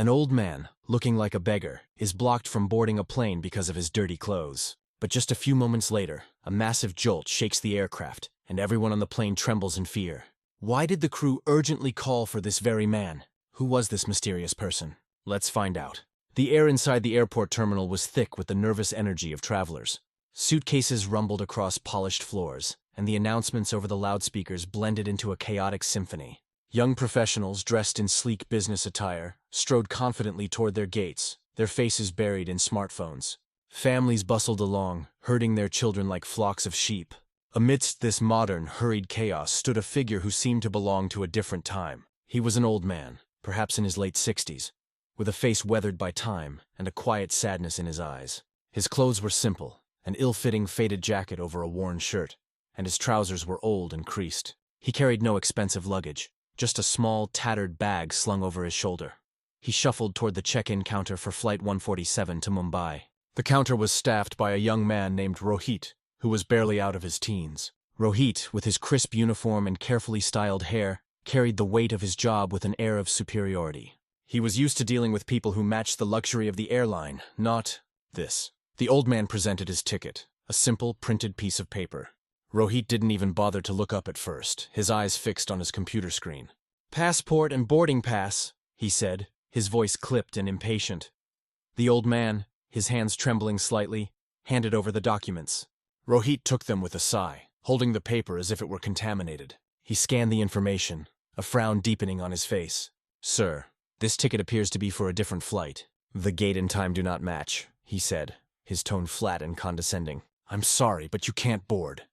An old man, looking like a beggar, is blocked from boarding a plane because of his dirty clothes. But just a few moments later, a massive jolt shakes the aircraft, and everyone on the plane trembles in fear. Why did the crew urgently call for this very man? Who was this mysterious person? Let's find out. The air inside the airport terminal was thick with the nervous energy of travelers. Suitcases rumbled across polished floors, and the announcements over the loudspeakers blended into a chaotic symphony. Young professionals dressed in sleek business attire strode confidently toward their gates, their faces buried in smartphones. Families bustled along, herding their children like flocks of sheep. Amidst this modern, hurried chaos stood a figure who seemed to belong to a different time. He was an old man, perhaps in his late 60s, with a face weathered by time and a quiet sadness in his eyes. His clothes were simple, an ill-fitting faded jacket over a worn shirt, and his trousers were old and creased. He carried no expensive luggage, just a small, tattered bag slung over his shoulder. He shuffled toward the check-in counter for Flight 147 to Mumbai. The counter was staffed by a young man named Rohit, who was barely out of his teens. Rohit, with his crisp uniform and carefully styled hair, carried the weight of his job with an air of superiority. He was used to dealing with people who matched the luxury of the airline, not this. The old man presented his ticket, a simple, printed piece of paper. Rohit didn't even bother to look up at first, his eyes fixed on his computer screen. "Passport and boarding pass," he said, his voice clipped and impatient. The old man, his hands trembling slightly, handed over the documents. Rohit took them with a sigh, holding the paper as if it were contaminated. He scanned the information, a frown deepening on his face. "Sir, this ticket appears to be for a different flight. The gate and time do not match," he said, his tone flat and condescending. "I'm sorry, but you can't board."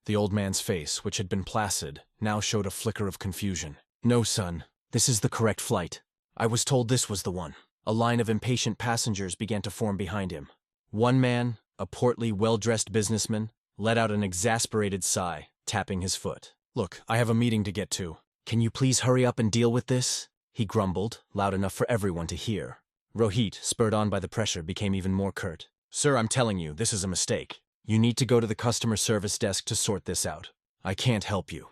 The old man's face, which had been placid, now showed a flicker of confusion. "No, son, this is the correct flight. I was told this was the one." A line of impatient passengers began to form behind him. One man, a portly, well-dressed businessman, let out an exasperated sigh, tapping his foot. "Look, I have a meeting to get to. Can you please hurry up and deal with this?" he grumbled, loud enough for everyone to hear. Rohit, spurred on by the pressure, became even more curt. "Sir, I'm telling you, this is a mistake. You need to go to the customer service desk to sort this out. I can't help you."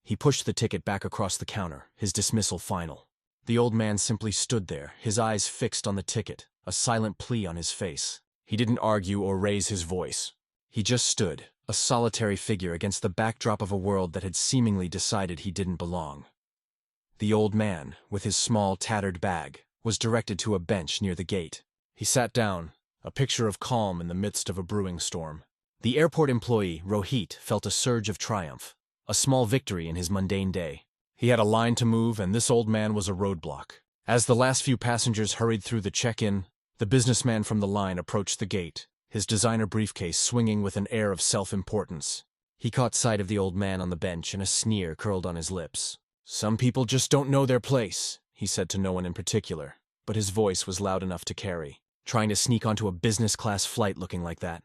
He pushed the ticket back across the counter, his dismissal final. The old man simply stood there, his eyes fixed on the ticket, a silent plea on his face. He didn't argue or raise his voice. He just stood, a solitary figure against the backdrop of a world that had seemingly decided he didn't belong. The old man, with his small, tattered bag, was directed to a bench near the gate. He sat down, a picture of calm in the midst of a brewing storm. The airport employee, Rohit, felt a surge of triumph, a small victory in his mundane day. He had a line to move, and this old man was a roadblock. As the last few passengers hurried through the check-in, the businessman from the line approached the gate, his designer briefcase swinging with an air of self-importance. He caught sight of the old man on the bench, and a sneer curled on his lips. "Some people just don't know their place," he said to no one in particular, but his voice was loud enough to carry. "Trying to sneak onto a business-class flight looking like that.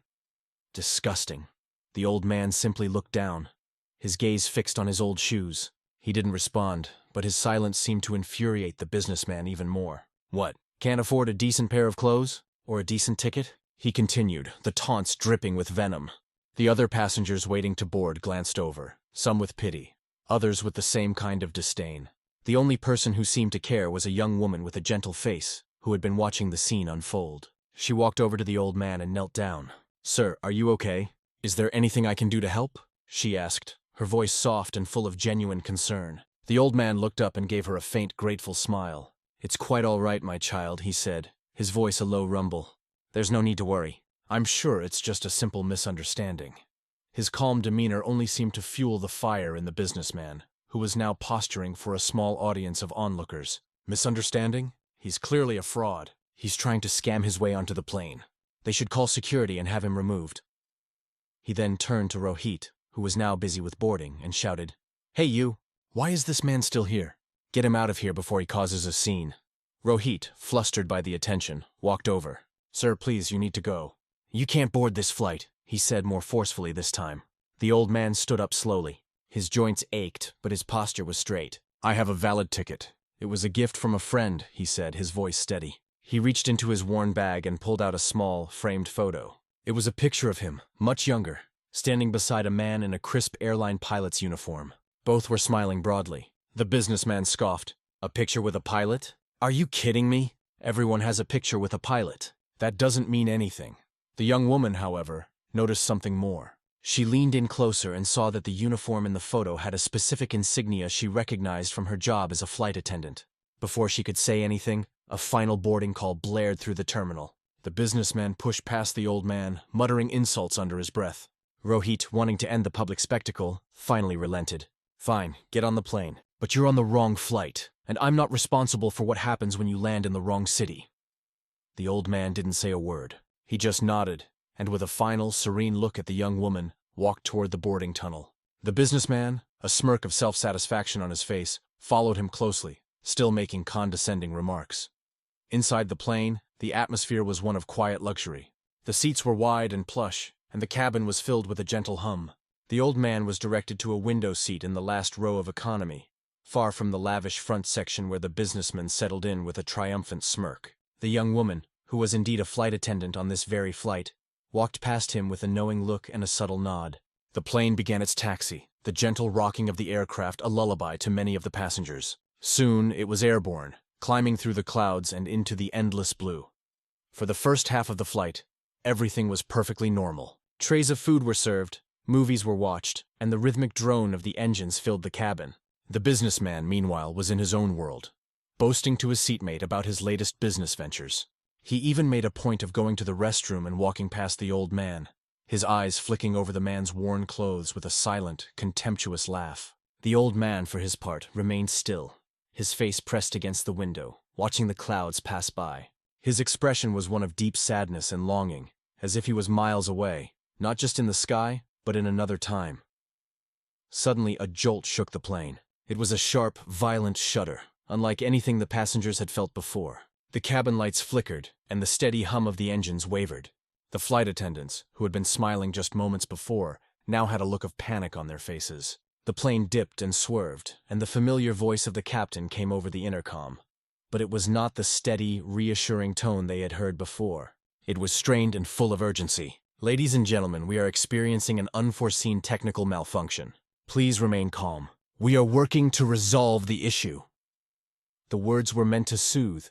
Disgusting." The old man simply looked down, his gaze fixed on his old shoes. He didn't respond, but his silence seemed to infuriate the businessman even more. "What, can't afford a decent pair of clothes? Or a decent ticket?" he continued, the taunts dripping with venom. The other passengers waiting to board glanced over, some with pity, others with the same kind of disdain. The only person who seemed to care was a young woman with a gentle face, who had been watching the scene unfold. She walked over to the old man and knelt down. "Sir, are you okay? Is there anything I can do to help?" she asked, her voice soft and full of genuine concern. The old man looked up and gave her a faint, grateful smile. "It's quite all right, my child," he said, his voice a low rumble. "There's no need to worry. I'm sure it's just a simple misunderstanding." His calm demeanor only seemed to fuel the fire in the businessman, who was now posturing for a small audience of onlookers. "Misunderstanding? He's clearly a fraud. He's trying to scam his way onto the plane. They should call security and have him removed." He then turned to Rohit, who was now busy with boarding, and shouted, "Hey you, why is this man still here? Get him out of here before he causes a scene." Rohit, flustered by the attention, walked over. "Sir, please, you need to go." "You can't board this flight," he said more forcefully this time. The old man stood up slowly. His joints ached, but his posture was straight. "I have a valid ticket. It was a gift from a friend," he said, his voice steady. He reached into his worn bag and pulled out a small, framed photo. It was a picture of him, much younger, standing beside a man in a crisp airline pilot's uniform. Both were smiling broadly. The businessman scoffed. "A picture with a pilot? Are you kidding me?" Everyone has a picture with a pilot. That doesn't mean anything. The young woman, however, noticed something more. She leaned in closer and saw that the uniform in the photo had a specific insignia she recognized from her job as a flight attendant. Before she could say anything, a final boarding call blared through the terminal. The businessman pushed past the old man, muttering insults under his breath. Rohit, wanting to end the public spectacle, finally relented. Fine, get on the plane. But you're on the wrong flight, and I'm not responsible for what happens when you land in the wrong city. The old man didn't say a word. He just nodded, and with a final, serene look at the young woman, walked toward the boarding tunnel. The businessman, a smirk of self-satisfaction on his face, followed him closely, still making condescending remarks. Inside the plane, the atmosphere was one of quiet luxury. The seats were wide and plush, and the cabin was filled with a gentle hum. The old man was directed to a window seat in the last row of economy, far from the lavish front section where the businessman settled in with a triumphant smirk. The young woman, who was indeed a flight attendant on this very flight, walked past him with a knowing look and a subtle nod. The plane began its taxi, the gentle rocking of the aircraft a lullaby to many of the passengers. Soon it was airborne, climbing through the clouds and into the endless blue. For the first half of the flight, everything was perfectly normal. Trays of food were served, movies were watched, and the rhythmic drone of the engines filled the cabin. The businessman, meanwhile, was in his own world, boasting to his seatmate about his latest business ventures. He even made a point of going to the restroom and walking past the old man, his eyes flicking over the man's worn clothes with a silent, contemptuous laugh. The old man, for his part, remained still, his face pressed against the window, watching the clouds pass by. His expression was one of deep sadness and longing, as if he was miles away, not just in the sky, but in another time. Suddenly, a jolt shook the plane. It was a sharp, violent shudder, unlike anything the passengers had felt before. The cabin lights flickered, and the steady hum of the engines wavered. The flight attendants, who had been smiling just moments before, now had a look of panic on their faces. The plane dipped and swerved, and the familiar voice of the captain came over the intercom. But it was not the steady, reassuring tone they had heard before. It was strained and full of urgency. Ladies and gentlemen, we are experiencing an unforeseen technical malfunction. Please remain calm. We are working to resolve the issue. The words were meant to soothe,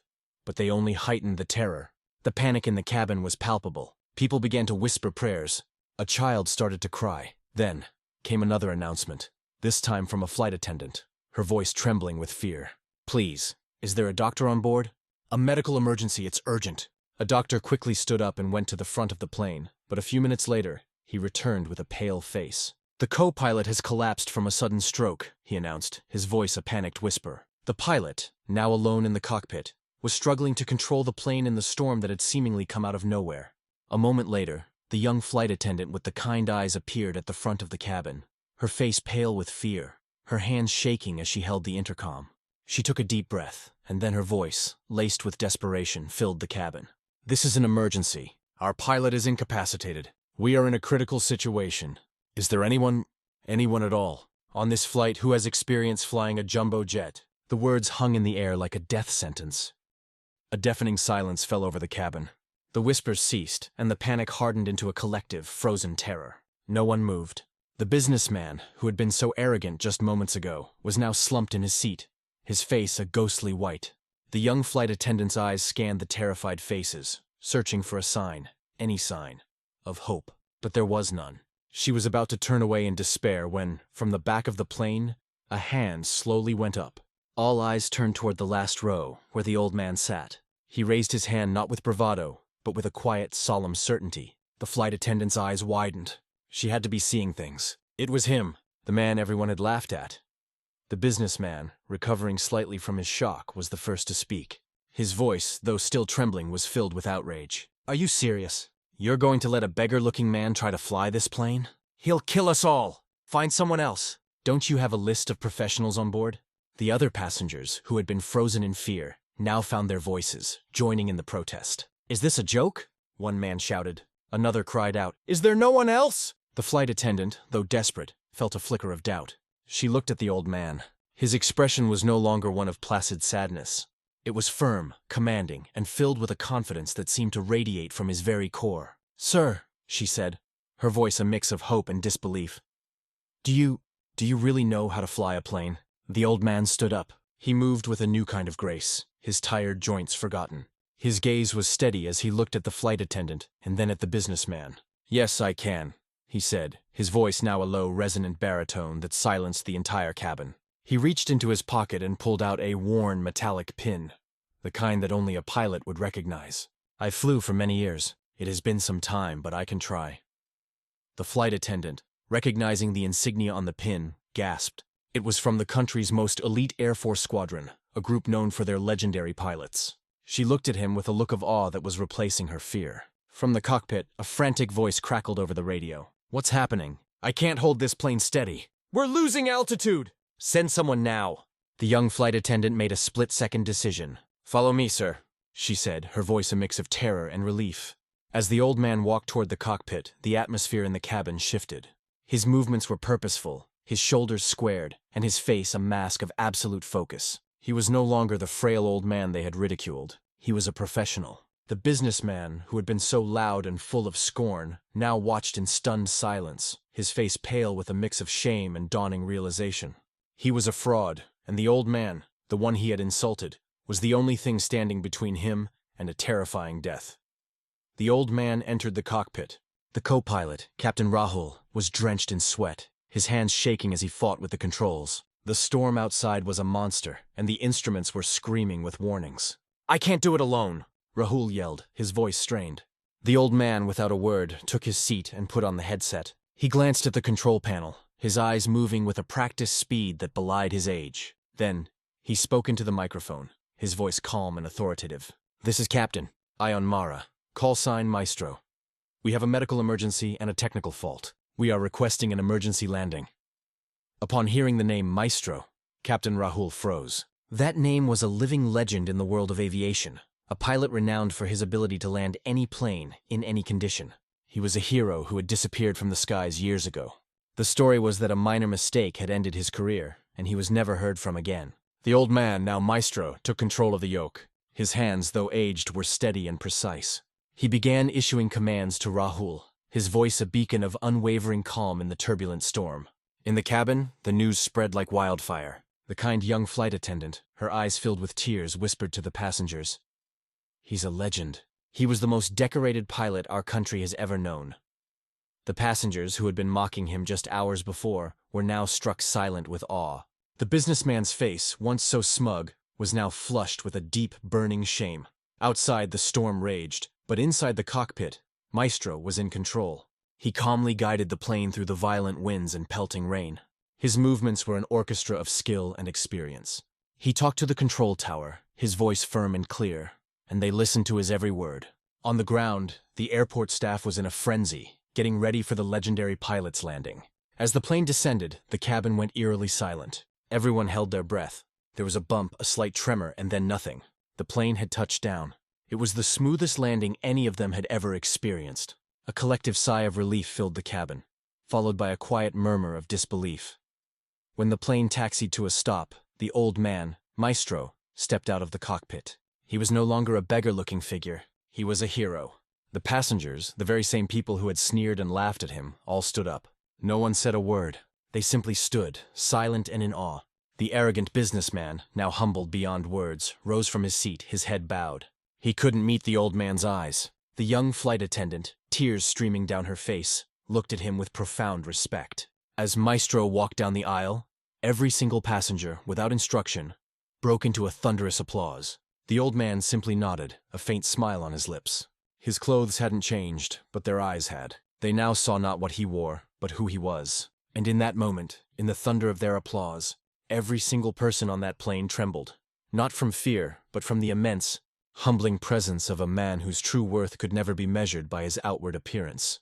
but they only heightened the terror. The panic in the cabin was palpable. People began to whisper prayers. A child started to cry. Then came another announcement, this time from a flight attendant, her voice trembling with fear. Please, is there a doctor on board? A medical emergency, it's urgent. A doctor quickly stood up and went to the front of the plane, but a few minutes later, he returned with a pale face. The co-pilot has collapsed from a sudden stroke, he announced, his voice a panicked whisper. The pilot, now alone in the cockpit, was struggling to control the plane in the storm that had seemingly come out of nowhere. A moment later, the young flight attendant with the kind eyes appeared at the front of the cabin, her face pale with fear, her hands shaking as she held the intercom. She took a deep breath, and then her voice, laced with desperation, filled the cabin. This is an emergency. Our pilot is incapacitated. We are in a critical situation. Is there anyone at all, on this flight who has experience flying a jumbo jet? The words hung in the air like a death sentence. A deafening silence fell over the cabin. The whispers ceased, and the panic hardened into a collective, frozen terror. No one moved. The businessman, who had been so arrogant just moments ago, was now slumped in his seat, his face a ghostly white. The young flight attendant's eyes scanned the terrified faces, searching for a sign, any sign, of hope. But there was none. She was about to turn away in despair when, from the back of the plane, a hand slowly went up. All eyes turned toward the last row, where the old man sat. He raised his hand not with bravado, but with a quiet, solemn certainty. The flight attendant's eyes widened. She had to be seeing things. It was him, the man everyone had laughed at. The businessman, recovering slightly from his shock, was the first to speak. His voice, though still trembling, was filled with outrage. Are you serious? You're going to let a beggar-looking man try to fly this plane? He'll kill us all! Find someone else! Don't you have a list of professionals on board? The other passengers, who had been frozen in fear, now found their voices, joining in the protest. Is this a joke? One man shouted. Another cried out, Is there no one else? The flight attendant, though desperate, felt a flicker of doubt. She looked at the old man. His expression was no longer one of placid sadness. It was firm, commanding, and filled with a confidence that seemed to radiate from his very core. Sir, she said, her voice a mix of hope and disbelief. Do you really know how to fly a plane? The old man stood up. He moved with a new kind of grace, his tired joints forgotten. His gaze was steady as he looked at the flight attendant and then at the businessman. "Yes, I can," he said, his voice now a low, resonant baritone that silenced the entire cabin. He reached into his pocket and pulled out a worn metallic pin, the kind that only a pilot would recognize. "I flew for many years. It has been some time, but I can try." The flight attendant, recognizing the insignia on the pin, gasped. It was from the country's most elite Air Force squadron, a group known for their legendary pilots. She looked at him with a look of awe that was replacing her fear. From the cockpit, a frantic voice crackled over the radio. "What's happening? I can't hold this plane steady. We're losing altitude! Send someone now." The young flight attendant made a split-second decision. "Follow me, sir," she said, her voice a mix of terror and relief. As the old man walked toward the cockpit, the atmosphere in the cabin shifted. His movements were purposeful, his shoulders squared, and his face a mask of absolute focus. He was no longer the frail old man they had ridiculed. He was a professional. The businessman, who had been so loud and full of scorn, now watched in stunned silence, his face pale with a mix of shame and dawning realization. He was a fraud, and the old man, the one he had insulted, was the only thing standing between him and a terrifying death. The old man entered the cockpit. The co-pilot, Captain Rahul, was drenched in sweat, his hands shaking as he fought with the controls. The storm outside was a monster, and the instruments were screaming with warnings. "I can't do it alone," Rahul yelled, his voice strained. The old man, without a word, took his seat and put on the headset. He glanced at the control panel, his eyes moving with a practiced speed that belied his age. Then, he spoke into the microphone, his voice calm and authoritative. "This is Captain Ion Mara. Call sign Maestro. We have a medical emergency and a technical fault. We are requesting an emergency landing." Upon hearing the name Maestro, Captain Rahul froze. That name was a living legend in the world of aviation, a pilot renowned for his ability to land any plane, in any condition. He was a hero who had disappeared from the skies years ago. The story was that a minor mistake had ended his career, and he was never heard from again. The old man, now Maestro, took control of the yoke. His hands, though aged, were steady and precise. He began issuing commands to Rahul, his voice a beacon of unwavering calm in the turbulent storm. In the cabin, the news spread like wildfire. The kind young flight attendant, her eyes filled with tears, whispered to the passengers, "He's a legend. He was the most decorated pilot our country has ever known." The passengers, who had been mocking him just hours before, were now struck silent with awe. The businessman's face, once so smug, was now flushed with a deep, burning shame. Outside, the storm raged, but inside the cockpit, Maestro was in control. He calmly guided the plane through the violent winds and pelting rain. His movements were an orchestra of skill and experience. He talked to the control tower, his voice firm and clear, and they listened to his every word. On the ground, the airport staff was in a frenzy, getting ready for the legendary pilot's landing. As the plane descended, the cabin went eerily silent. Everyone held their breath. There was a bump, a slight tremor, and then nothing. The plane had touched down. It was the smoothest landing any of them had ever experienced. A collective sigh of relief filled the cabin, followed by a quiet murmur of disbelief. When the plane taxied to a stop, the old man, Maestro, stepped out of the cockpit. He was no longer a beggar-looking figure. He was a hero. The passengers, the very same people who had sneered and laughed at him, all stood up. No one said a word. They simply stood, silent and in awe. The arrogant businessman, now humbled beyond words, rose from his seat, his head bowed. He couldn't meet the old man's eyes. The young flight attendant, tears streaming down her face, looked at him with profound respect. As Maestro walked down the aisle, every single passenger, without instruction, broke into a thunderous applause. The old man simply nodded, a faint smile on his lips. His clothes hadn't changed, but their eyes had. They now saw not what he wore, but who he was. And in that moment, in the thunder of their applause, every single person on that plane trembled. Not from fear, but from the immense, humbling presence of a man whose true worth could never be measured by his outward appearance.